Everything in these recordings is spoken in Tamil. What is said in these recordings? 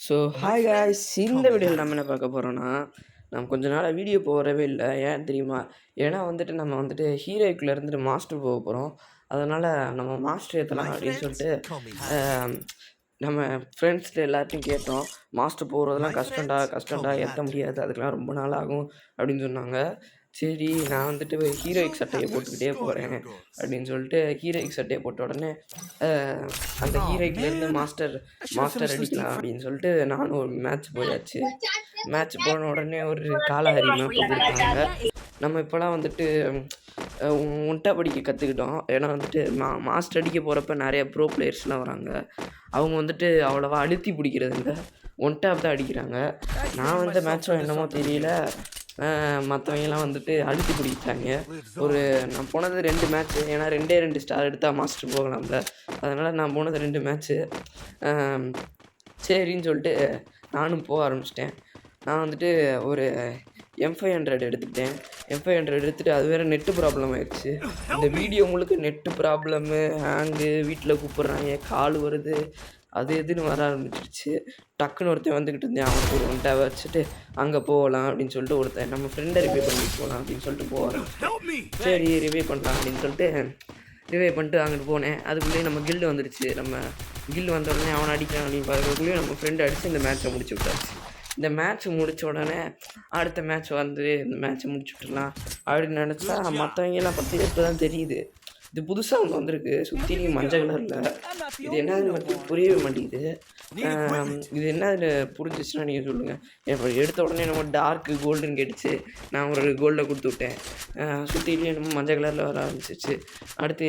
ஸோ ஹாய் காய்ஸ், இந்த வீடியோவில் நம்ம என்ன பார்க்க போகிறோன்னா, நம்ம கொஞ்ச நாளாக வீடியோ போடவே இல்லை. ஏன் தெரியுமா? ஏன்னா நம்ம ஹீரோய்க்குள்ளே இருந்துட்டு மாஸ்டர் போக போகிறோம். அதனால் நம்ம மாஸ்டர் ஏற்றலாம் அப்படின்னு சொல்லிட்டு நம்ம ஃப்ரெண்ட்ஸ்கிட்ட எல்லார்ட்டையும் கேட்டோம். மாஸ்டர் போகிறதெல்லாம் கஷ்டம்டா ஏற்ற முடியாது, அதுக்கெலாம் ரொம்ப நாள் ஆகும் அப்படின்னு சொன்னாங்க. சரி, நான் ஹீரோயிக் சட்டையை போட்டுக்கிட்டே போகிறேன் அப்படின்னு சொல்லிட்டு ஹீரோயிக் சட்டையை போட்ட உடனே அந்த ஹீரோயிக்லேருந்து மாஸ்டர் அடிக்கலாம் அப்படின்னு சொல்லிட்டு நானும் ஒரு மேட்ச் போயாச்சு. மேட்ச் போன உடனே ஒரு காலஹரி மேப்பை கொடுத்தாங்க. நம்ம இப்போலாம் ஒன்ட்டா படிக்க கற்றுக்கிட்டோம். ஏன்னா மாஸ்டர் அடிக்க போகிறப்ப நிறைய ப்ரோ பிளேயர்ஸ்லாம் வராங்க. அவங்க அவ்வளோவா அழுத்தி பிடிக்கிறது இல்லை, ஒன் டேப் தான் அடிக்கிறாங்க. நான் மேட்ச்சும் என்னமோ தெரியல, மற்றவங்கலாம் அழுத்தி பிடிக்கிட்டாங்க. நான் போனது 2 மேட்ச்சு. ஏன்னா 2 ஸ்டார் எடுத்தால் மாஸ்டர் போகலாம்ல, அதனால் நான் போனது 2 மேட்ச்சு. சரின்னு சொல்லிட்டு நானும் போக ஆரம்பிச்சிட்டேன். நான் ஒரு M500 எடுத்துக்கிட்டேன். M500 எடுத்துகிட்டு அது வேறு நெட்டு ப்ராப்ளம் ஆயிடுச்சு. இந்த வீடியோ முழுக்க நெட்டு ப்ராப்ளமு, ஹேங்கு, வீட்டில் கூப்பிட்றாங்க, கால் வருது, அது எதுன்னு வர ஆரம்பிச்சிருச்சு. டக்குன்னு ஒருத்தன் வந்துக்கிட்டு இருந்தேன். அவனுக்கு ஒரு 1 டேவை வச்சுட்டு அங்கே போகலாம் அப்படின்னு சொல்லிட்டு ஒருத்தன் நம்ம ஃப்ரெண்டை ரிவே பண்ணிட்டு போகலாம் அப்படின்னு சொல்லிட்டு போகிறேன். சரி, ரிவே பண்ணலாம் அப்படின்னு சொல்லிட்டு ரிவே பண்ணிட்டு அங்கிட்டு போனேன். அதுக்குள்ளேயே நம்ம கில்டு வந்துடுச்சு. நம்ம கில்டு வந்த உடனே அவனை அடிக்கலாம் அப்படின்னு பார்க்கறதுக்குள்ளேயும் நம்ம ஃப்ரெண்டு அடித்து இந்த மேட்ச்சை முடிச்சு விட்டாச்சு. இந்த மேட்ச் முடித்த உடனே அடுத்த மேட்ச் இந்த மேட்ச்சை முடிச்சு விட்டுடலாம் அப்படின்னு நினச்சா மற்றவங்கெல்லாம் பற்றி இப்போ தான் தெரியுது. இது புதுசாக ஒன்று வந்திருக்கு, சுற்றிலையும் மஞ்சள் கலரில். இது என்னதுன்னு புரியவே மாட்டேங்குது. இது என்னது புரிஞ்சிச்சுன்னா நீங்கள் சொல்லுங்கள். இப்போ எடுத்த உடனே நம்ம டார்க்கு கோல்டுன்னு கேட்டுச்சு. நான் ஒரு கோல்டை கொடுத்து விட்டேன். சுற்றிலையும் நம்ம மஞ்சள் கலரில் வர ஆரம்பிச்சிருச்சு. அடுத்து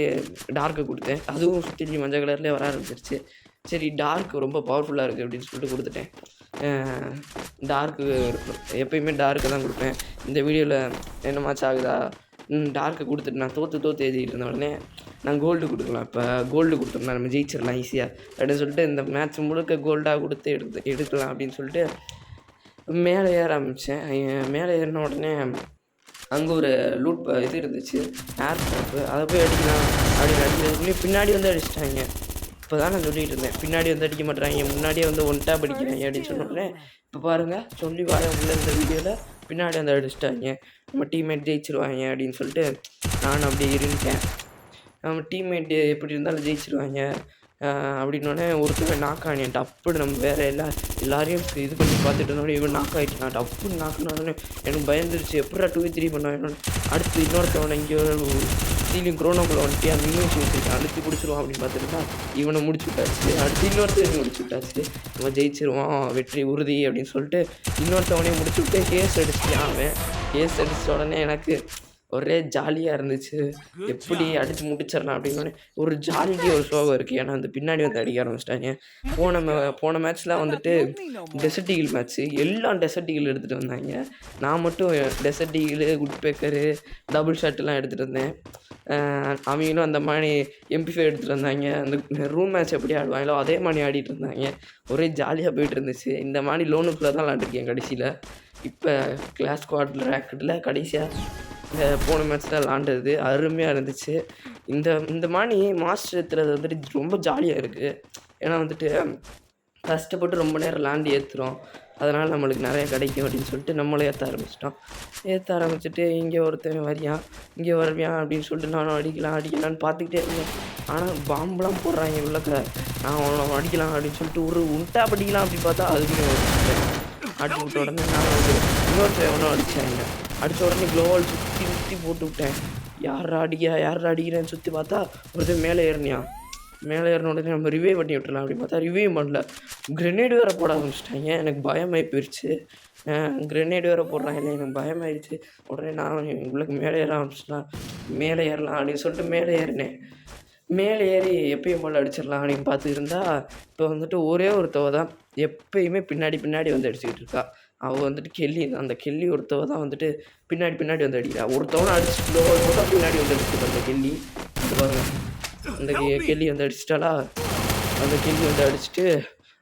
டார்க்கு கொடுத்தேன், அதுவும் சுற்றிலையும் மஞ்சள் கலர்லேயே வர ஆரம்பிச்சிருச்சு. சரி, டார்க்கு ரொம்ப பவர்ஃபுல்லாக இருக்குது அப்படின்னு சொல்லிட்டு கொடுத்துட்டேன். டார்க்கு எப்பயுமே டார்க்கு தான் கொடுப்பேன். இந்த வீடியோவில் என்ன மேட்ச் ஆகுதா, டார்க்கு கொடுத்துட்டு நான் தோற்று எழுதிட்டு இருந்த உடனே நான் கோல்டு கொடுக்கலாம். இப்போ கோல்டு கொடுத்தோம்னா நம்ம ஜெயிச்சிடலாம் ஈஸியாக அப்படின்னு சொல்லிட்டு இந்த மேட்ச் முழுக்க கோல்டாக கொடுத்து எடுக்கலாம் அப்படின்னு சொல்லிட்டு மேலே ஏற ஆரம்பித்தேன். மேலே ஏறின உடனே அங்கே ஒரு லூட் இது இருந்துச்சு, ஏர் ட்ராப்பு. அதை போய் அடிக்கலாம் அப்படின்னு அடிக்கிறதுக்குள்ளே பின்னாடி அடிச்சிட்டாங்க. இப்போ தான் நான் சொல்லிகிட்டு இருந்தேன், பின்னாடி அடிக்க மாட்டேறாங்க, முன்னாடியே 1 டேப் அடிக்கிறாங்க அப்படின்னு சொன்னோடனே இப்போ பாருங்கள், சொல்லி வர உள்ள இந்த வீடியோவில் பின்னாடி அடிச்சிட்டாங்க. நம்ம டீம்மேட் ஜெயிச்சிருவாங்க அப்படின்னு சொல்லிட்டு நானும் அப்படி இருந்துட்டேன். நம்ம டீம்மேட்டு எப்படி இருந்தாலும் ஜெயிச்சிருவாங்க அப்படின்னோடனே ஒருத்தர் நாக் ஆகிட்டேன். டப்புன்னு நம்ம வேறு எல்லாரையும் இது பண்ணி பார்த்துட்டு இருந்தோடனே இவன் நாக் ஆகிட்டான். டப்புன்னு நாக்குனோடனே எனக்கு பயந்துருச்சு. எப்படா 2v3 பண்ணுவேன். அடுத்து இன்னொருத்தவனை இங்கே சீலிங் குரோனோக்குள்ளே வந்துட்டு அந்த மியூசி வச்சுருக்கேன், அழுத்தி பிடிச்சிருவான் அப்படின்னு பார்த்துட்டுனா இவனை முடிச்சு விட்டாச்சு. அடுத்து இன்னொருத்தர் முடிச்சு விட்டாச்சு. இவன் ஜெயிச்சிருவான், வெற்றி உறுதி அப்படின்னு சொல்லிட்டு இன்னொருத்தவனையும் முடிச்சு விட்டு கேஸ் அடிச்சுட்டான். அவன் கேஸ் அடித்த உடனே எனக்கு ஒரே ஜாலியாக இருந்துச்சு. எப்படி அடித்து முடிச்சிடலாம் அப்படின்னு ஒரு ஜாலிக்கு ஒரு சோகம் இருக்குது. ஏன்னா பின்னாடி அடிக்க ஆரம்பிச்சிட்டாங்க. போன மேட்ச்சில் டெசர்ட் ஈகிள் மேட்ச்சு, எல்லாம் டெசர்ட் ஈகிள் எடுத்துகிட்டு வந்தாங்க. நான் மட்டும் டெசர்ட் ஈகிள், குட் பேக்கரு, டபுள் ஷாட்லாம் எடுத்துகிட்டு வந்தேன். அவங்களும் அந்த மாதிரி MP5 எடுத்துகிட்டு வந்தாங்க. அந்த ரூம் மேட்ச் எப்படி ஆடுவாங்களோ அதே மாதிரி ஆடிட்டு இருந்தாங்க. ஒரே ஜாலியாக போயிட்டு இருந்துச்சு. இந்த மாதிரி லோனுக்குள்ளே தான் விளாண்டுருக்கேன் கடைசியில். இப்போ கிளாஸ் ஸ்குவாட் ரேக்கெட்டில் கடைசியாக போன மேட்ச்சில் விளாண்டது அருமையாக இருந்துச்சு. இந்த மாதிரி மாஸ்டர் ஏற்றுறது ரொம்ப ஜாலியாக இருக்குது. ஏன்னா கஷ்டப்பட்டு ரொம்ப நேரம் விளாண்டு ஏற்றுறோம், அதனால் நம்மளுக்கு நிறைய கிடைக்கும் அப்படின்னு சொல்லிட்டு நம்மளும் ஏற்ற ஆரம்பிச்சிட்டு இங்கே ஒருத்தன் இங்கே வருவியான் அப்படின்னு சொல்லிட்டு நானும் அடிக்கலான்னு பார்த்துக்கிட்டே இருந்தேன். ஆனால் பாம்பெலாம் போடுறாங்க உள்ளக்க. நான் அவனை அடிக்கலாம் அப்படின்னு சொல்லிட்டு ஒரு உண்டா படிக்கலாம் அப்படின்னு பார்த்தா அதுக்குமே அடிச்சு விட்ட உடனே நான் இன்னொருத்தன் எவனோ அடித்தாங்க. அடித்த உடனே க்ளோவால் சுற்றி போட்டு விட்டேன். யாரா அடிக்கிறேன்னு சுற்றி பார்த்தா ஒருத்தன் மேலே ஏறின உடனே நம்ம ரிவைவ் பண்ணி விட்டுலாம் அப்படின்னு பார்த்தா ரிவைவ் பண்ணல, கிரெனேடு வேறு போட ஆரம்பிச்சிட்டாங்க. எனக்கு பயமாகி போயிடுச்சு. கிரெனேடு வேறு போடுறாங்க, எனக்கு பயமாயிடுச்சு. உடனே நான் உங்களுக்கு மேலே ஏற ஆரம்பிச்சிட்டேன். மேலே ஏறலாம் அப்படின்னு சொல்லிட்டு மேலே ஏறினேன். மேலே ஏறி எப்பயும் போல் அடிச்சிடலாம் அப்படின்னு பார்த்து இருந்தால் இப்போ ஒரே ஒருத்தவ தான் எப்பயுமே பின்னாடி அடிச்சுக்கிட்டு இருக்கா. அவள் கெல்லி, அந்த கெல்லி ஒருத்தவ தான் பின்னாடி அடிக்கிறா. ஒருத்தவனை அடிச்சுட்டு பின்னாடி அடிச்சுட்டு அந்த கெல்லி பாருங்க, அந்த கெல்லி அடிச்சிட்டாளா. அந்த கெல்லி அடிச்சுட்டு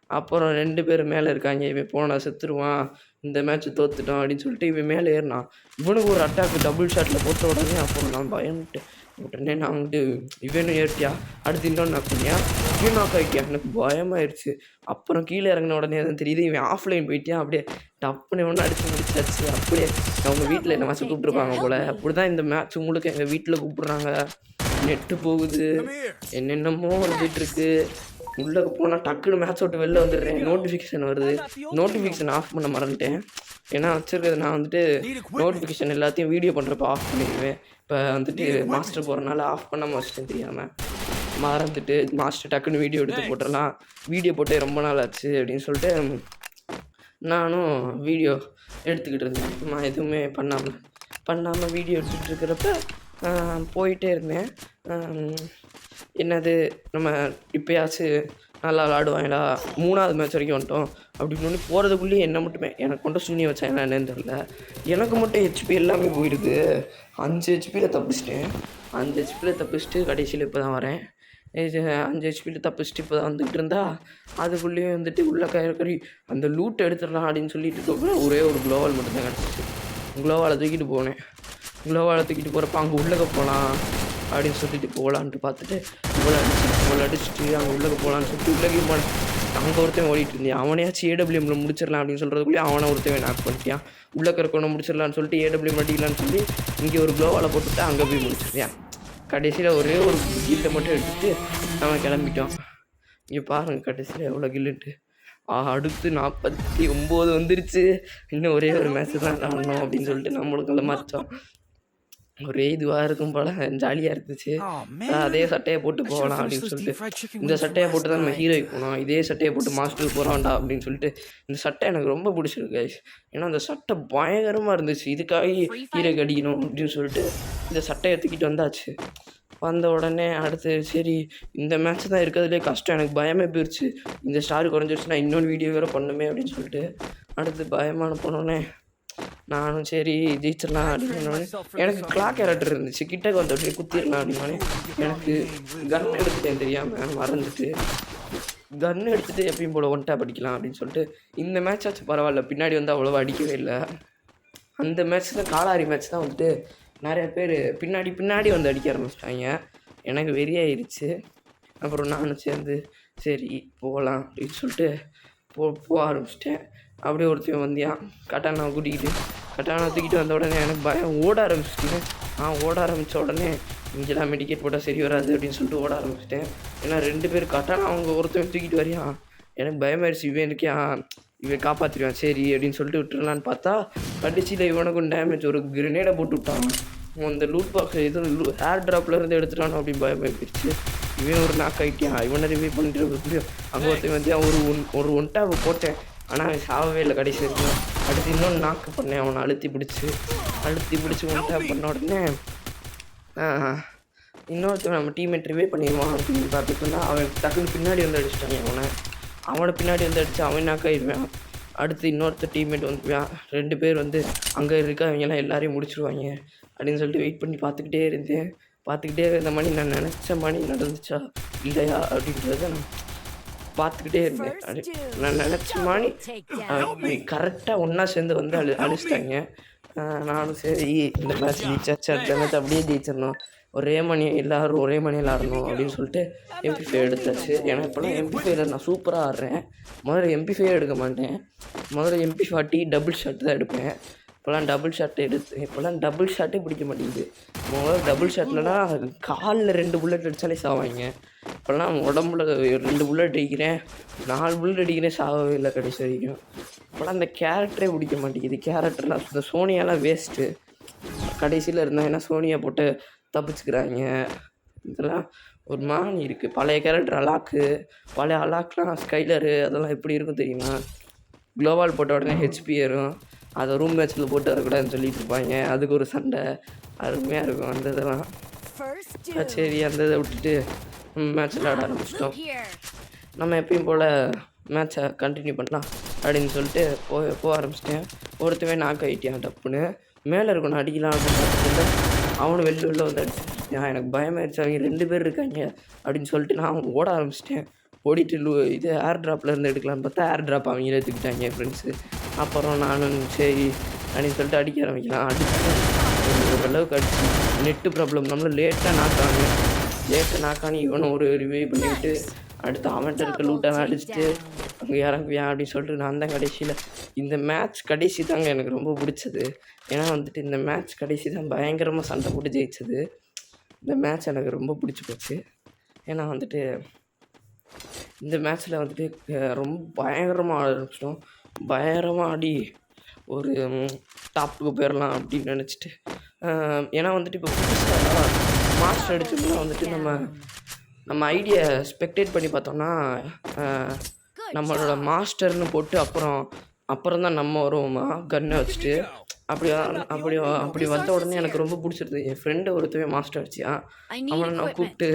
அப்புறம் 2 பேர் மேலே இருக்காங்க. இவன் போனால் செத்துருவான், இந்த மேட்ச் தோத்துட்டோம் அப்படின்னு சொல்லிட்டு இவன் மேலே ஏறினான். இவனுக்கு ஒரு அட்டாக்கு டபுள் ஷாட்டில் போட்ட உடனே அப்புறம் நான் பயந்துட்டு உடனே நான் வந்துட்டு இவனும் ஏறிட்டியா அடுத்து இன்னொன்று நாக் பண்ணியா இவன் நாக் ஆகிட்டியா எனக்கு பயமாயிருச்சு. அப்புறம் கீழே இறங்கின உடனே தான் தெரியுது இவன் ஆஃப்லைன் போயிட்டியா அப்படியே டப்புன்னு ஒன்று அடிச்சு முடிச்சாச்சு. அப்படியே அவங்க வீட்டில் என்ன மேட்ச் கூப்பிட்ருப்பாங்க போல். அப்படி தான் இந்த மேட்ச் உங்களுக்கு எங்கள் வீட்டில் கூப்பிட்றாங்க. நெட்டு போகுது என்னென்னமோ வந்துட்டுருக்கு. உள்ளே போனால் டக்குன்னு மேட்ச் விட்டு வெளில வந்துடுறேன். நோட்டிஃபிகேஷன் வருது. நோட்டிஃபிகேஷன் ஆஃப் பண்ண மறந்துட்டேன். ஏன்னா வச்சுருக்கிறது நான் வந்துட்டு நோட்டிஃபிகேஷன் எல்லாத்தையும் வீடியோ பண்ணுறப்ப ஆஃப் பண்ணிடுவேன். இப்போ வந்துட்டு மாஸ்டர் போகிறனால ஆஃப் பண்ணாமல் வச்சுட்டேன் தெரியாமல். மறந்துட்டு மாஸ்டர் டக்குன்னு வீடியோ எடுத்து போட்டுடலாம். வீடியோ போட்டே ரொம்ப நாள் ஆச்சு அப்படின்னு சொல்லிட்டு நானும் வீடியோ எடுத்துக்கிட்டு இருந்தேன். நான் எதுவுமே பண்ணாமல் வீடியோ எடுத்துகிட்டு இருக்கிறப்ப போயிட்டே இருந்தேன். என்னது நம்ம இப்போயாச்சும் நல்லா விளாடுவாங்களா 3வது மேட்ச் வரைக்கும் வந்துட்டோம் அப்படின்னு போகிறதுக்குள்ளேயே என்ன மட்டுமே எனக்கு கொண்டு சுண்ணி வச்சா என்னன்னு தெரில. எனக்கு மட்டும் ஹெச்பி எல்லாமே போயிடுது. 5 ஹெச்பியில் தப்பிச்சிட்டேன். 5 ஹெச்பியில் தப்பிச்சிட்டு கடைசியில் இப்போ தான் வரேன். 5 ஹெச்பியில் தப்பிச்சிட்டு இப்போ தான் வந்துக்கிட்டு இருந்தா அதுக்குள்ளேயே வந்துட்டு உள்ள கறி அந்த லூட் எடுத்துடலாம் அப்படின்னு சொல்லிட்டு ஒரே ஒரு க்ளோவால் மட்டும்தான் கிடச்சிச்சு. க்ளோவால் தூக்கிட்டு போனேன். க்ளோவால் தூக்கிட்டு போகிறப்ப அங்கே உள்ளக்க போகலாம் அப்படின்னு சொல்லிட்டு போகலான்ட்டு பார்த்துட்டு இவ்வளோ அடிச்சுட்டு அங்கே உள்ளக்க போகலான்னு சொல்லிட்டு உள்ளக்கே போனேன். அங்கே ஒருத்தன் ஓடிட்டு இருந்தேன். அவனையாச்சும் ஏடபிள்யூஎம்ல முடிச்சிடலாம் அப்படின்னு சொல்கிறதுக்குள்ளே அவனை ஒருத்தன் நாக் பண்ணிட்டான். உள்ளக்க இருக்கணும் முடிச்சிடலான்னு சொல்லிட்டு ஏடபிள்யூஎம் அடிக்கலான்னு சொல்லி இங்கே ஒரு க்ளோவால் போட்டுவிட்டு அங்கே போய் முடிச்சிருந்தேன். கடைசியில் ஒரே ஒரு கில்லை மட்டும் எடுத்துகிட்டு அவன் கிளம்பிட்டான். இங்கே பாருங்கள் கடைசியில் எவ்வளோ கில்லுன்ட்டு. அடுத்து 49 வந்துருச்சு. இன்னும் ஒரே ஒரு மேட்ச் தான் விளாடணும் அப்படின்னு சொல்லிட்டு நம்மளுக்குள்ள மாற்றோம். ஒரே இதுவாக இருக்கும் போல் ஜாலியாக இருந்துச்சு. அதே சட்டையை போட்டு போகலாம் அப்படின்னு சொல்லிட்டு இந்த சட்டையை போட்டு தான் நம்ம ஹீரோய்க்கு போனோம். இதே சட்டையை போட்டு மாஸ்டருக்கு போகிறோம்டா அப்படின்னு சொல்லிட்டு இந்த சட்டை எனக்கு ரொம்ப பிடிச்சிருக்கு. ஏன்னா அந்த சட்டை பயங்கரமாக இருந்துச்சு. இதுக்காக ஹீரோய்க்கு அடிக்கணும் அப்படின்னு சொல்லிட்டு இந்த சட்டையை தூக்கிட்டு வந்தாச்சு. வந்த உடனே அடுத்து சரி இந்த மேட்ச் தான் இருக்கிறதுலே கஷ்டம். எனக்கு பயமே போயிடுச்சு. இந்த ஸ்டார் குறைஞ்சிருச்சுன்னா இன்னொன்று வீடியோ வேறு பண்ணுமே அப்படின்னு சொல்லிட்டு அடுத்து பயமான போனோடனே நானும் சரி ஜெயிச்சிடலாம் அப்படின்னு எனக்கு கிளாக் கேரக்டர் இருந்துச்சு. கிட்டக்கு வந்து அப்படியே குத்திடலாம் அப்படின்னாலே எனக்கு கன் எடுத்துட்டேன் தெரியாமல் மறந்துட்டு. கன் எடுத்துகிட்டு எப்பயும் போல் ஒன்ட்டா படிக்கலாம் அப்படின்னு சொல்லிட்டு இந்த மேட்ச் ஆச்சு பரவாயில்ல. பின்னாடி வந்து அவ்வளோவா அடிக்கவே இல்லை. அந்த மேட்ச் தான் காலாரி மேட்ச் தான் வந்துட்டு நிறைய பேர் பின்னாடி வந்து அடிக்க ஆரம்பிச்சிட்டாங்க. எனக்கு வெறியாயிருச்சு. அப்புறம் நானும் சேர்ந்து சரி போகலாம் அப்படின்னு சொல்லிட்டு போக ஆரம்பிச்சிட்டேன். அப்படியே ஒருத்தன் வந்தியான் கட்டானா தூக்கிட்டு வந்த உடனே எனக்கு பயம் ஓட ஆரம்பிச்சிட்டேன். ஓட ஆரம்பித்த உடனே இங்கெல்லாம் மெடிக்கேட் போட்டால் சரி வராது அப்படின்னு சொல்லிட்டு ஓட ஆரம்பிச்சிட்டேன். ஏன்னா 2 பேர் கட்டானா அவங்க ஒருத்தன் தூக்கிட்டு வரையான். எனக்கு பயமாயிருச்சு. இவன் காப்பாற்றிடுவான் சரி அப்படின்னு சொல்லிட்டு விட்டுறலான்னு பார்த்தா கடைசியில் இவனுக்கும் டேமேஜ் ஒரு கிரனேடை போட்டு விட்டான். அந்த லூட் பாக்ஸ் எதுவும் ஏர் ட்ராப்பில் இருந்து எடுத்துட்டானோ அப்படின்னு பயமாயிருச்சு. இவன் ஒரு நாக் ஆகிட்டியான். இவனை ரிவ்யூ பண்ணிட்டு முடியும். அங்கே ஒருத்தன் வந்து ஒரு ஒன்ட்டாவை போட்டேன். ஆனால் அவன் சாகவே இல்லை கடைசி வரைக்கும். அடுத்து இன்னொன்று நாக்கு பண்ணேன். அவனை அழுத்தி பிடிச்சி ஒன்ட்டா பண்ண உடனே இன்னொருத்தன் நம்ம டீம்மேட் ரிவே பண்ணிடுவான் அப்படின்னு பார்த்துட்டோன்னா அவன் டக்குன்னு பின்னாடி வந்து அடிச்சிட்டாங்க. அவனை பின்னாடி வந்து அடித்து அவன் நாக்காயிடுவான். அடுத்து இன்னொருத்தர் டீம்மேட் வந்துடுவான். 2 பேர் வந்து அங்கே இருக்க அவங்கெல்லாம் எல்லாரையும் முடிச்சிருவாங்க அப்படின்னு சொல்லிட்டு வெயிட் பண்ணி பார்த்துக்கிட்டே இருந்த மணி நான் நினச்ச மணி நடந்துச்சா இல்லையா அப்படின்றத நான் பார்த்துக்கிட்டே இருந்தேன். நான் நினச்ச மணி கரெக்டாக ஒன்றா சேர்ந்து வந்து அழிச்சிட்டாங்க. நானும் சரி இந்த மேட்ச் ஜெயிச்சாச்சு. அடுத்த மேட்ச் அப்படியே ஜெயிச்சிடணும். எல்லோரும் ஒரே மணி விளாடணும் அப்படின்னு சொல்லிட்டு MP5 எடுத்தாச்சு. ஏன்னா இப்போலாம் MP5 நான் சூப்பராக ஆடுறேன். முதல்ல MP5 எடுக்க மாட்டேன். முதல்ல MP40 டபுள் ஷாட் தான் எடுப்பேன். இப்போலாம் டபுள் ஷாட்டே பிடிக்க மாட்டேங்குது. முதல்ல டபுள் ஷாட்லலாம் காலில் 2 புல்லட் அடித்தாலே சாவாங்க. இப்போல்லாம் உடம்புல 2 புல்லட் அடிக்கிறேன், 4 புல்லட் அடிக்கிறேன், சாகவே இல்லை கடைசி வரைக்கும். இப்போலாம் அந்த கேரக்டரே பிடிக்க மாட்டேங்குது. கேரக்டர்லாம் இந்த சோனியாலாம் வேஸ்ட்டு. கடைசியில் இருந்தாங்கன்னா சோனியா போட்டு தப்பிச்சுக்கிறாங்க. இதெல்லாம் ஒரு மானி இருக்குது. பழைய கேரக்டர் பழைய அலாக்லாம் ஸ்கைலரு அதெல்லாம் எப்படி இருக்கும் தெரியுமா? க்ளோவால் போட்ட உடனே ஹெச்பி ஏறும். அதை ரூம் மேட்ச்சில் போட்டு வரக்கூடாதுன்னு சொல்லிட்டு இருப்பாங்க. அதுக்கு ஒரு சண்டை அருமையாக இருக்கும். அந்த இதெல்லாம் சரி அந்த இதை விட்டுட்டு மேட்ச் விளாட ஆரம்பிச்சிட்டோம். நம்ம எப்பயும் போல் மேட்சை கண்டினியூ பண்ணலாம் அப்படின்னு சொல்லிட்டு போக ஆரம்பிச்சிட்டேன். ஒருத்தவே நாக் ஆகிட்டான். டப்புன்னு மேலே இருக்கணும் அடிக்கலாம் அப்படின்னு பார்த்துட்டு அவனு வெளில வந்து அடிச்சிட்டான். எனக்கு பயமாயிடுச்சு. அவங்க 2 பேர் இருக்காங்க அப்படின்னு சொல்லிட்டு நான் ஓட ஆரம்பிச்சிட்டேன். ஓடிட்டு இது ஏர் ட்ராப்பில் இருந்து எடுக்கலான்னு பார்த்தா ஏர் ட்ராப் அவங்களே எடுத்துக்கிட்டாங்க ஃப்ரெண்ட்ஸு. அப்புறம் நானும் சரி அப்படின்னு சொல்லிட்டு அடிக்க ஆரம்பிக்கலாம். அடிச்சு ஓரளவுக்கு அடிச்சு நெட்டு ப்ராப்ளம் நம்மளும் லேட்டாக நாக்கானி இவனும் ஒரு ரிவ்யூ பண்ணிவிட்டு அடுத்து அவன்கிட்ட இருக்க லூட்டெல்லாம் அடிச்சுட்டு அங்கே இறங்குவியான் அப்படின்னு சொல்லிட்டு நான் தான் கடைசியில் இந்த மேட்ச் கடைசி தாங்க எனக்கு ரொம்ப பிடிச்சது. ஏன்னா வந்துட்டு இந்த மேட்ச் கடைசி தான் பயங்கரமாக சண்டை போட்டு ஜெயிச்சது. இந்த மேட்ச் எனக்கு ரொம்ப பிடிச்சி போச்சு. ஏன்னா வந்துட்டு இந்த மேட்ச்சில் வந்துட்டு ரொம்ப பயங்கரமாக ஆட ஆரம்பிச்சிட்டோம். பயங்கரமாக ஆடி ஒரு டாப்புக்கு போயிடலாம் அப்படின்னு நினச்சிட்டு ஏன்னா வந்துட்டு இப்போ புதுசாக மாஸ்டர் அடிச்சோம்னா வந்துட்டு நம்ம ஐடியா ஸ்பெக்டேட் பண்ணி பார்த்தோம்னா நம்மளோட மாஸ்டர்னு போட்டு அப்புறம் தான் நம்ம வருவோமா கன்னை வச்சுட்டு அப்படி வந்த உடனே எனக்கு ரொம்ப பிடிச்சிருது. என் ஃப்ரெண்டு ஒருத்தவே மாஸ்டர் அடிச்சியான். அவனை நான் கூப்பிட்டு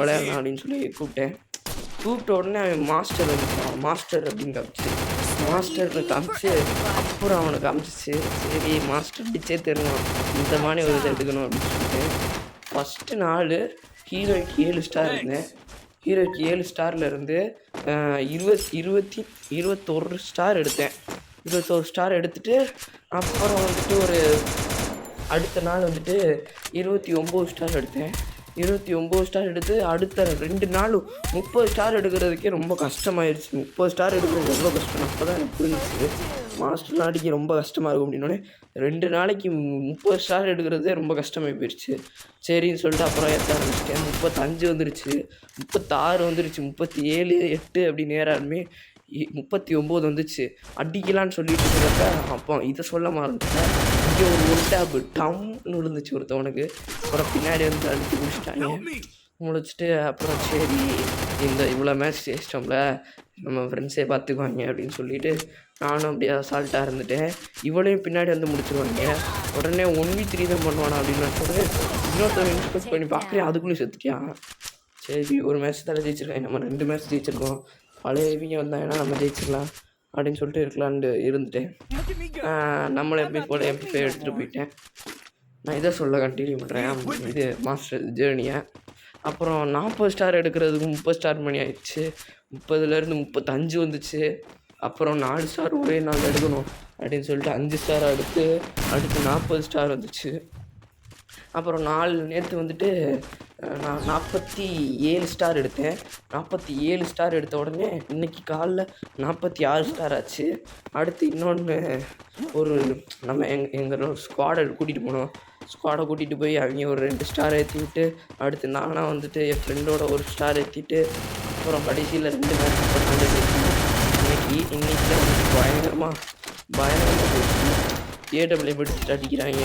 விளையாடலாம் அப்படின்னு சொல்லி கூப்பிட்ட உடனே அவன் மாஸ்டர் அப்படின்னு காமிச்சு மாஸ்டர்னு காமிச்சு அப்புறம் அவனுக்கு காமிச்சிச்சு. சரி மாஸ்டர் அடிச்சே தெரியணும், இந்த மாதிரி ஒரு இதை எடுக்கணும் அப்படின்னு சொல்லிட்டு ஃபஸ்ட்டு நாள் ஹீரோய்க்கு 7 ஸ்டார் இருந்தேன். ஹீரோய்க்கு 7 ஸ்டாரில் இருந்து 21 ஸ்டார் எடுத்தேன். 21 ஸ்டார் எடுத்துகிட்டு அப்புறம் வந்துட்டு ஒரு அடுத்த நாள் வந்துட்டு 29 ஸ்டார் எடுத்தேன். 29 ஸ்டார் எடுத்து அடுத்த 2 நாளும் 30 ஸ்டார் எடுக்கிறதுக்கே ரொம்ப கஷ்டமாயிடுச்சு. 30 ஸ்டார் எடுக்கிறது ரொம்ப கஷ்டம். அப்போ தான் எனக்கு புரிஞ்சிச்சு மாஸ்டர் அடிக்க ரொம்ப கஷ்டமாக இருக்கும் அப்படின்னோடனே 2 நாளைக்கு 30 ஸ்டார் எடுக்கிறதே ரொம்ப கஷ்டமாகி போயிடுச்சு. சரின்னு சொல்லிட்டு அப்புறம் ஏற்ற ஆரம்பிச்சிட்டேன். 35 வந்துருச்சு, 36 வந்துருச்சு, 37, 8 அப்படி நேராலுமே 39 வந்துச்சு. அடிக்கலான்னு சொல்லிட்டு இருக்கிறப்ப அப்போ இதை சொல்ல மறந்துட்டேன். இங்கே ஒரு டேப் டம்னு விழுந்துச்சு ஒருத்தவனுக்கு. அப்புறம் பின்னாடி வந்து அடித்து முடிச்சுட்டு அப்புறம் சரி இவ்வளோ மேட்ச் ஜெயிச்சிட்டோம்ல, நம்ம ஃப்ரெண்ட்ஸே பார்த்துக்குவாங்க அப்படின்னு சொல்லிட்டு நானும் அப்படியே அசால்ட்டாக இருந்துட்டேன். இவளையும் பின்னாடி வந்து முடிச்சிருவாங்க. உடனே 1v3 தான் பண்ணுவானா அப்படின்னு நான் சொல்கிறேன். இன்னொருத்தவங்க இன்ஸ்பெக்ட் பண்ணி பார்க்குறேன், அதுக்குள்ளேயும் செத்துட்டியான். சரி ஒரு மேட்ச் தானே ஜெயிச்சிருக்கேன், நம்ம 2 மேட்ச் ஜெயிச்சிருக்கோம், பழையவங்க வந்தாங்கன்னா நம்ம ஜெயிச்சிடலாம் அப்படின்னு சொல்லிட்டு இருக்கலான்ட்டு இருந்துட்டேன். நம்மளை எப்படி போல MP5 எடுத்துகிட்டு போயிட்டேன். நான் இதை சொல்ல கண்டினியூ பண்ணுறேன் இது மாஸ்டர் ஜேர்னியை. அப்புறம் 40 ஸ்டார் எடுக்கிறதுக்கு 30 ஸ்டார் மணி ஆயிடுச்சு. 30லேருந்து 35 வந்துச்சு. அப்புறம் 4 ஸ்டார் ஒரே நாள் எடுக்கணும் அப்படின்னு சொல்லிட்டு 5 ஸ்டார் அடுத்து 40 ஸ்டார் வந்துச்சு. அப்புறம் நேற்று வந்துட்டு நான் 47 ஸ்டார் எடுத்தேன். 47 ஸ்டார் எடுத்த உடனே இன்றைக்கி காலைல 46 ஸ்டார் ஆச்சு. அடுத்து இன்னொன்று ஒரு நம்ம எங்களோட ஸ்குவாடை கூட்டிகிட்டு போய் அவங்க ஒரு 2 ஸ்டார் ஏற்றி விட்டு அடுத்து நானாக வந்துட்டு என் ஃப்ரெண்டோட ஒரு ஸ்டார் ஏற்றிட்டு அப்புறம் கடைசியில் 2 மேட்ச் பண்ணாங்க. இன்னைக்கு தான் பயங்கரமாக AWM எடுத்துட்டு அடிக்கிறாங்க.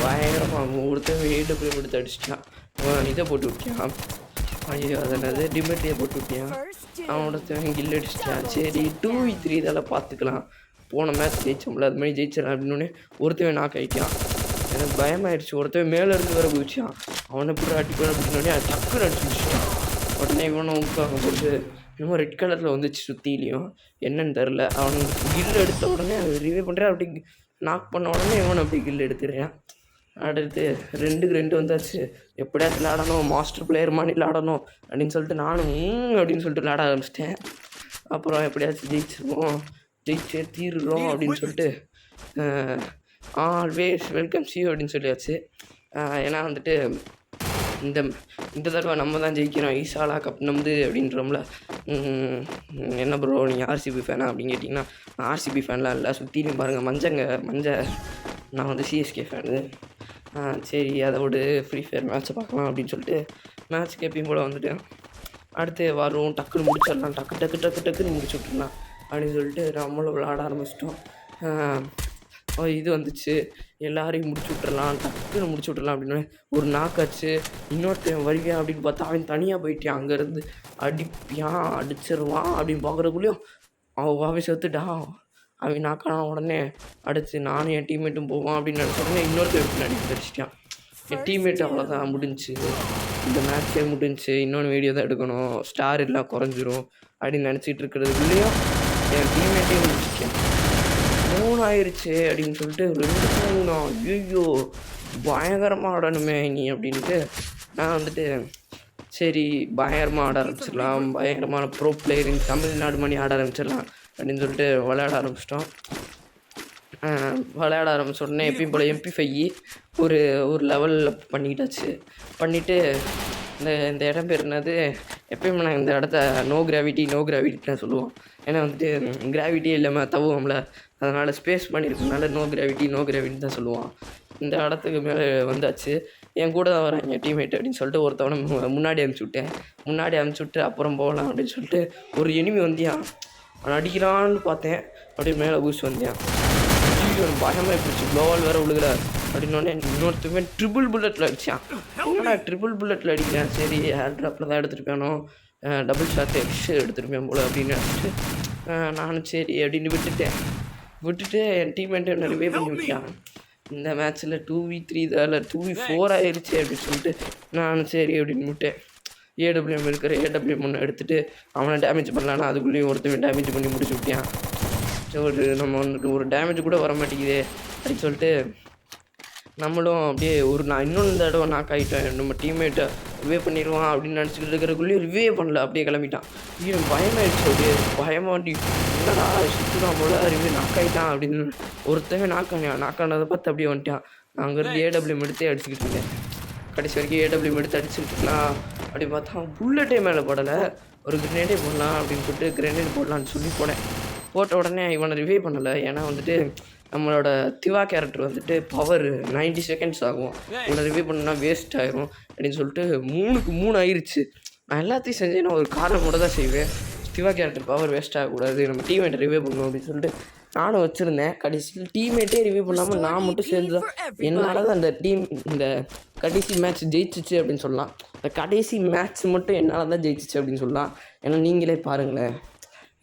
பயங்கரமாக ஒருத்தன் AWM எடுத்து அடிச்சிட்டான். அவன் இதை போட்டு விட்டியான், ஐயோ அதனது டிமெட்ரியை போட்டு விட்டியான். அவனோட கில் அடிச்சிட்டான். சரி 2v3 இதெல்லாம் பார்த்துக்கலாம், போன மேட்ச் ஜெயிச்சோம்ல அது மாதிரி ஜெயிச்சிடலாம் அப்படின்னு ஒருத்தவன் நாக் ஆகிட்டான். எனக்கு பயமாயிடுச்சு. ஒருத்தவன் மேலேருந்து வேறு குதிச்சான். அவனை எப்படி அடிக்கணும் அப்படின்னோடனே டக்குன்னு அடிச்சு முடிச்சிட்டான். உடனே இவனை உட்காங்க போட்டு இன்னும் ரெட் கலரில் வந்துச்சு சுற்றிலையும், என்னன்னு தெரில. அவனுக்கு கில் எடுத்த உடனே ரிவ்யூ பண்ணுறேன், அப்படி நாக் பண்ண உடனே இவனை அப்படி கில் எடுத்துடுறான். அடுத்து 2க்கு 2 வந்தாச்சு. எப்படியாச்சும் விளாடணும், மாஸ்டர் பிளேயர் மாதிரி விளாடணும் அப்படின்னு சொல்லிட்டு நானும் அப்படின்னு சொல்லிட்டு விளாட ஆரம்பிச்சிட்டேன். அப்புறம் எப்படியாச்சும் ஜெயிச்சே தீருறோம் அப்படின்னு சொல்லிட்டு ஆல்வேஸ் வெல்கம் சி அப்படின்னு சொல்லியாச்சு. ஏன்னா வந்துட்டு இந்த தடவை நம்ம தான் ஜெயிக்கிறோம், ஈசாலா கப் நம்புது அப்படின்றோம்ல. என்ன ப்ரோ நீங்கள் RCB ஃபேனா அப்படின்னு கேட்டிங்கன்னா நான் RCB ஃபேன்லாம் இல்லை, சுற்றிலும் பாருங்கள் மஞ்சள் நான் வந்து CSK ஃபேனு. சரி அதை விட ஃப்ரீ ஃபயர் மேட்ச்சை பார்க்கலாம் அப்படின்னு சொல்லிட்டு மேட்ச்சுக்கு எப்பயும் போல் வந்துட்டு அடுத்து வரும் டக்குன்னு முடிச்சிடலாம், டக்குன்னு முடிச்சு விட்டுருலாம் அப்படின்னு சொல்லிட்டு நம்மளும் விளாட ஆரம்பிச்சிட்டோம். இது வந்துச்சு, எல்லாரையும் டக்குன்னு முடிச்சு விட்றலாம் அப்படின்னு ஒரு நாக்காச்சு. இன்னொருத்தன் வருவியான் அப்படின்னு பார்த்தா அவன் தனியாக போயிட்டான். அங்கேருந்து அடிச்சிருவான் அப்படின்னு பார்க்குறதுக்குள்ளேயும் அவன் செத்துட்டான். அவன் நாக்கான உடனே அடுத்து நானும் என் டீம்மேட்டும் போவான் அப்படின்னு நினச்ச உடனே இன்னொருத்தன் பின்னாடி அடிச்சிட்டான். என் டீம்மேட் அவ்வளோதான் முடிஞ்சு, இந்த மேட்ச்சே முடிஞ்சு, இன்னொன்று வீடியோ தான் எடுக்கணும், ஸ்டார் எல்லாம் குறைஞ்சிரும் அப்படின்னு நினச்சிட்டு இருக்கிறதுக்குள்ளேயும் என் டீம்மேட்டே முடிச்சிட்டேன். 3 ஆயிடுச்சு அப்படின்னு சொல்லிட்டு 2 ஐயோ பயங்கரமாக ஆடணுமே நீ அப்படின்ட்டு நான் வந்துட்டு சரி பயங்கரமாக ஆட ஆரம்பிச்சிடலாம், பயங்கரமான ப்ரோ பிளேயரிங் தமிழ்நாடு மணி ஆட ஆரம்பிச்சிடலாம் அப்படின்னு சொல்லிட்டு விளையாட ஆரம்பிச்சிட்டோம். விளையாட ஆரம்பிச்ச உடனே எப்பயும் போல் MP5 ஒரு ஒரு லெவலில் பண்ணிவிட்டு இந்த இந்த இடம் பேர் என்னது, எப்பயுமே நாங்கள் இந்த இடத்த நோ கிராவிட்டி தான் சொல்லுவோம். ஏன்னா வந்துட்டு கிராவிட்டியே இல்லாமல் தவுவோம்ல, அதனால் ஸ்பேஸ் பண்ணியிருக்கனால நோ கிராவிட்டி தான் சொல்லுவோம். இந்த இடத்துக்கு மேலே வந்தாச்சு. என் கூட தான் வராங்க டீம்மேட் அப்படின்னு சொல்லிட்டு ஒருத்தவனை முன்னாடி அனுப்பிச்சி விட்டு அப்புறம் போகலாம் அப்படின்னு சொல்லிட்டு ஒரு எனிமி வந்தியான். அவன் அடிக்கிறான்னு பார்த்தேன், அப்படியே மேலே குதிச்சு வந்தியான். பயமாக போயிடுச்சு, க்ளோவால் வேறு விழுகிற அப்படின்னோடனே இன்னொருத்தவன் ட்ரிபிள் புல்லட்டில் அடித்தான். என்னடா ட்ரிபிள் புல்லட்டில் அடிக்கிறேன், சரி ஏர் ட்ராப்பில் தான் எடுத்துருப்பேனோ, டபுள் ஷாட் எக்ஸ் எடுத்துருப்பேன் போல் அப்படின்னு நினச்சிட்டு நானும் சரி அப்படின்னு விட்டுட்டு என் டீம்மேட்டு என்ன ரிவே பண்ணி விட்டான். இந்த மேட்ச்சில் 2v3 தான் 2v4 ஆயிடுச்சு அப்படின்னு சொல்லிட்டு நானும் சரி அப்படின்னு விட்டேன். AWM இருக்கிற AWM ஒன்று எடுத்துகிட்டு அவனை டேமேஜ் பண்ணலான்னா அதுக்குள்ளேயும் ஒருத்தவன் டேமேஜ் பண்ணி முடிச்சு விட்டான். ஒரு நம்ம வந்துட்டு ஒரு டேமேஜ் கூட வர மாட்டேங்குது அப்படின்னு சொல்லிட்டு நம்மளும் அப்படியே நான் இன்னொன்று தடவை நாக் ஆகிட்டேன். நம்ம டீம்மேட்டை ரிவே பண்ணிடுவான் அப்படின்னு நினச்சிக்கிட்டு இருக்கிறக்குள்ளேயும் ரிவே பண்ணல, அப்படியே கிளம்பிட்டான். எனக்கு பயமாயிடுச்சு, அப்படியே பயமாட்டி என்னடா சுற்றுதான் போல ரிவே நாக் ஆகிட்டான் அப்படின்னு ஒருத்தவன் நாக்கானதை பார்த்து அப்படியே வந்துட்டான். நான் அங்கேருந்து AWM எடுத்தே அடிச்சுக்கிட்டு இருந்தேன். கடைசி வரைக்கும் AWM எடுத்து அடிச்சுக்கிட்டு இருக்கலாம் அப்படின்னு பார்த்தா புல்லட்டே மேலே போடலை. ஒரு கிரெனேடே போடலாம் அப்படின்னு சொல்லிட்டு கிரெனேட் போடலான்னு சொல்லி போட்ட உடனே இவனை ரிவே பண்ணலை. ஏன்னா வந்துட்டு நம்மளோட திவா கேரக்டர் வந்துட்டு பவர் 90 செகண்ட்ஸ் ஆகும், இவனை ரிவே பண்ணா வேஸ்ட் ஆகிரும் அப்படின்னு சொல்லிட்டு 3க்கு 3 ஆயிடுச்சு. நான் எல்லாத்தையும் செஞ்சு நான் ஒரு காரணம் கூட தான் செய்வேன், திவா கேரக்டர் பவர் வேஸ்ட் ஆகக்கூடாது, நம்ம டீம்மேட்டை ரிவே பண்ணணும் அப்படின்னு சொல்லிட்டு நானும் வச்சுருந்தேன். கடைசியில் டீம்மேட்டே ரிவே பண்ணாமல் நான் மட்டும் சேர்ந்து தான் என்னால் தான் இந்த கடைசி மேட்ச் ஜெயிச்சிச்சு அப்படின்னு சொல்லலாம். இந்த கடைசி மேட்ச் மட்டும் என்னால் தான் ஜெயிச்சிச்சு அப்படின்னு சொல்லலாம். ஏன்னா நீங்களே பாருங்களேன்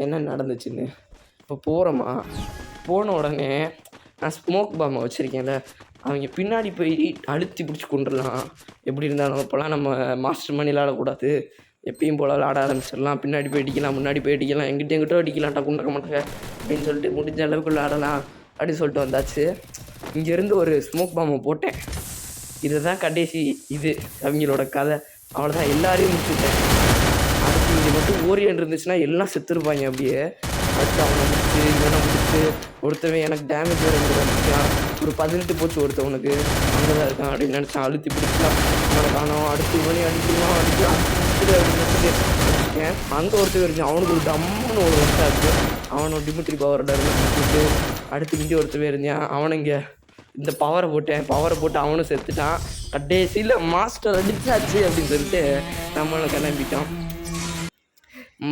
என்ன நடந்துச்சுன்னு. இப்போ போன உடனே நான் ஸ்மோக் பாம்பை வச்சுருக்கேன்ல, அவங்க பின்னாடி போய் அழுத்தி பிடிச்சி கொண்டுடலாம். எப்படி இருந்தாலும் அப்போல்லாம் நம்ம மாஸ்டர் மணி விளாடக்கூடாது, எப்பயும் போல் விளாட ஆரம்பிச்சிடலாம். பின்னாடி போய் அடிக்கலாம், முன்னாடி போய் அடிக்கலாம், எங்கிட்ட அடிக்கலாம், டக்குன்னு மாட்டாங்க அப்படின்னு சொல்லிட்டு முடிஞ்ச அளவுக்கு விளாடலாம் அப்படின்னு சொல்லிட்டு வந்தாச்சு. இங்கேருந்து ஒரு ஸ்மோக் பாம்பை போட்டேன். இதுதான் கடைசி அவங்களோட கதை. அவ்வளோதான், எல்லாரையும் முடிச்சுட்டேன். அடுத்து இங்கே மட்டும் ஓரியன் இருந்துச்சுன்னா எல்லாம் செத்துருப்பாங்க. அப்படியே அடுத்து அவனை முடிச்சு ஒருத்தவன் எனக்கு டேமேஜ் வேறு வந்துருக்கான். ஒரு 18 போச்சு ஒருத்தவனுக்கு, அங்கே தான் இருக்கான் அப்படின்னு நினச்சான். அழுத்தி பிடிக்கலாம் அவனை காணோம். அடுத்து இவனே அடிக்கலாம் அப்படின்னு அங்கே ஒருத்தர் இருக்கான். அவனுக்கு ஒரு டம்முன்னு ஒரு வருஷம் ஆச்சு. அவனோட டிமிட்ரி பவரோட இருந்து அடுத்து இங்கே ஒருத்தவே இருந்தான். அவனை இங்கே இந்த பவரை போட்டு அவனும் செத்துட்டான். கடைசியில் மாஸ்டர் அடிச்சாச்சு அப்படின்னு சொல்லிட்டு நம்மளை கிளம்பிட்டோம்.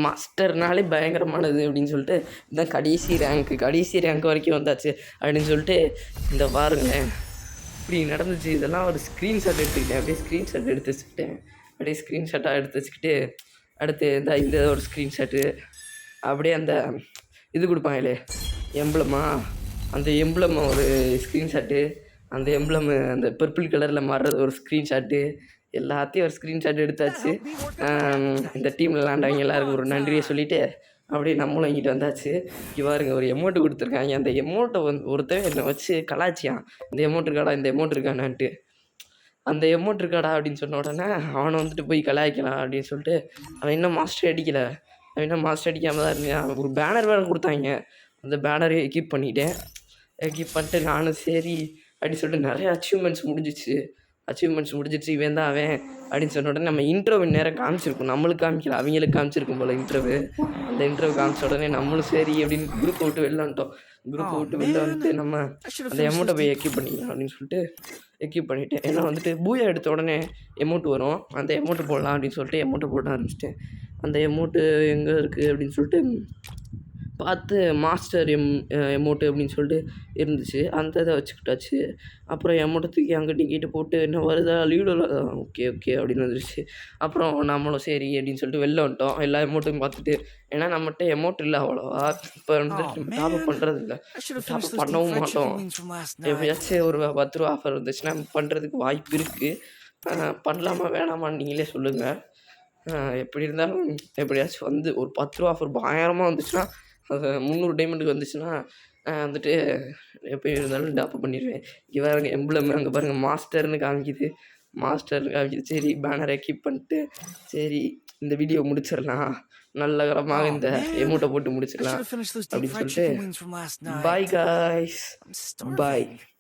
மாஸ்டர்னாலே பயங்கரமானது அப்படின்னு சொல்லிட்டு இந்த கடைசி ரேங்க் வரைக்கும் வந்தாச்சு அப்படின்னு சொல்லிட்டு இந்த பாருங்களேன் இப்படி நடந்துச்சு. இதெல்லாம் ஒரு ஸ்க்ரீன்ஷாட் எடுத்துக்கிட்டேன். அப்படியே ஸ்க்ரீன்ஷாட்டாக எடுத்து வச்சுக்கிட்டு அடுத்து இந்த ஒரு ஸ்க்ரீன்ஷாட்டு அப்படியே அந்த இது கொடுப்பாங்களே எம்ப்ளமா, அந்த எம்ப்ளம் ஒரு ஸ்க்ரீன்ஷாட்டு, அந்த எம்ப்ளம் அந்த பர்பிள் கலரில் மாறுறது ஒரு ஸ்க்ரீன்ஷாட்டு, எல்லாத்தையும் ஒரு ஸ்க்ரீன்ஷாட் எடுத்தாச்சு. இந்த டீமில் விளாண்டவங்க எல்லாருக்கும் ஒரு நன்றியை சொல்லிவிட்டு அப்படியே நம்மளும் இங்கிட்டு வந்தாச்சு. இவ்வாறுங்க ஒரு எமௌண்ட்டு கொடுத்துருக்காங்க. அந்த எமௌண்ட்டை ஒருத்தவன் என்னை வச்சு கலாய்ச்சியான், இந்த எமௌண்ட் இருக்கானான்ட்டு. அந்த எமௌண்ட் இருக்காடா அப்படின்னு சொன்ன உடனே அவனை வந்துட்டு போய் கலாய்க்கலாம் அப்படின்னு சொல்லிட்டு அவன் இன்னும் மாஸ்டர் அடிக்காமல் தான் இருந்தான். ஒரு பேனர் வேறு கொடுத்தாங்க, அந்த பேனரை எக்யூப் பண்ணிட்டு நானும் சரி அப்படின்னு சொல்லிட்டு நிறைய அச்சீவ்மெண்ட்ஸ் முடிஞ்சிச்சு. இவன் தான் அவன் அப்படின்னு சொன்ன உடனே நம்ம இன்ட்ரோவின் நேரம் காமிச்சிருக்கோம், நம்மளுக்கு காமிக்கல, அவங்களுக்கு காமிச்சிருக்கும் போல் அந்த இன்ட்ரோ காமிச்ச உடனே நம்மளும் சரி அப்படின்னு குரூப்பை விட்டு வெளில வந்துட்டு நம்ம அந்த எமௌண்ட்டை போய் எக்யூப் பண்ணிக்கலாம் அப்படின்னு சொல்லிட்டு எக்யூப் பண்ணிவிட்டேன். ஏன்னா வந்துட்டு பூயா எடுத்த உடனே எமௌண்ட் வரும், அந்த எமௌண்ட்டு போடலாம் அப்படின்னு சொல்லிட்டு எமௌண்ட்டை போட ஆரம்பிச்சிட்டேன். அந்த எமௌண்ட்டு எங்கே இருக்குது அப்படின்னு சொல்லிட்டு பார்த்து மாஸ்டர் எமௌண்ட்டு அப்படின்னு சொல்லிட்டு இருந்துச்சு, அந்த இதை வச்சுக்கிட்டாச்சு. அப்புறம் எமௌண்ட்டை தூக்கி அங்கே டிக்கெட்டு போட்டு என்ன வருதா லீடோவில் ஓகே அப்படின்னு வந்துருச்சு. அப்புறம் நம்மளும் சரி அப்படின்னு சொல்லிட்டு வெளில வந்துட்டோம். எல்லா எமௌண்ட்டும் பார்த்துட்டு, ஏன்னா நம்மகிட்ட எமௌண்ட் இல்லை அவ்வளோவா, இப்போ வந்து டாப்அப் பண்ணுறது இல்லை, டாப்அப் பண்ணவும் மாட்டோம். எப்படியாச்சும் ஒரு 10 ரூபா ஆஃபர் வந்துச்சுன்னா பண்ணுறதுக்கு வாய்ப்பு இருக்குது. பண்ணலாமா வேணாமான்னு நீங்களே சொல்லுங்கள். எப்படி இருந்தாலும் எப்படியாச்சும் வந்து ஒரு 10 ரூபா ஆஃபர் பயங்கரமாக வந்துச்சுன்னா, அது 300 டைமண்டுக்கு வந்துச்சுன்னா வந்துட்டு எப்படி இருந்தாலும் டாப்அப் பண்ணிடுவேன். இங்கே பாருங்க எம்ப்ளம், அங்கே பாருங்கள் மாஸ்டர்னு காமிக்குது. சரி பேனரை கீப் பண்ணிட்டு சரி இந்த வீடியோ முடிச்சிடலாம், நல்லகரமாக Oh இந்த man, எமோட்டை போட்டு I should முடிச்சிடலாம் have finished those deep அப்படின்னு fried சொல்லிட்டு chicken wings from last night. Bye guys, I'm bye. starving.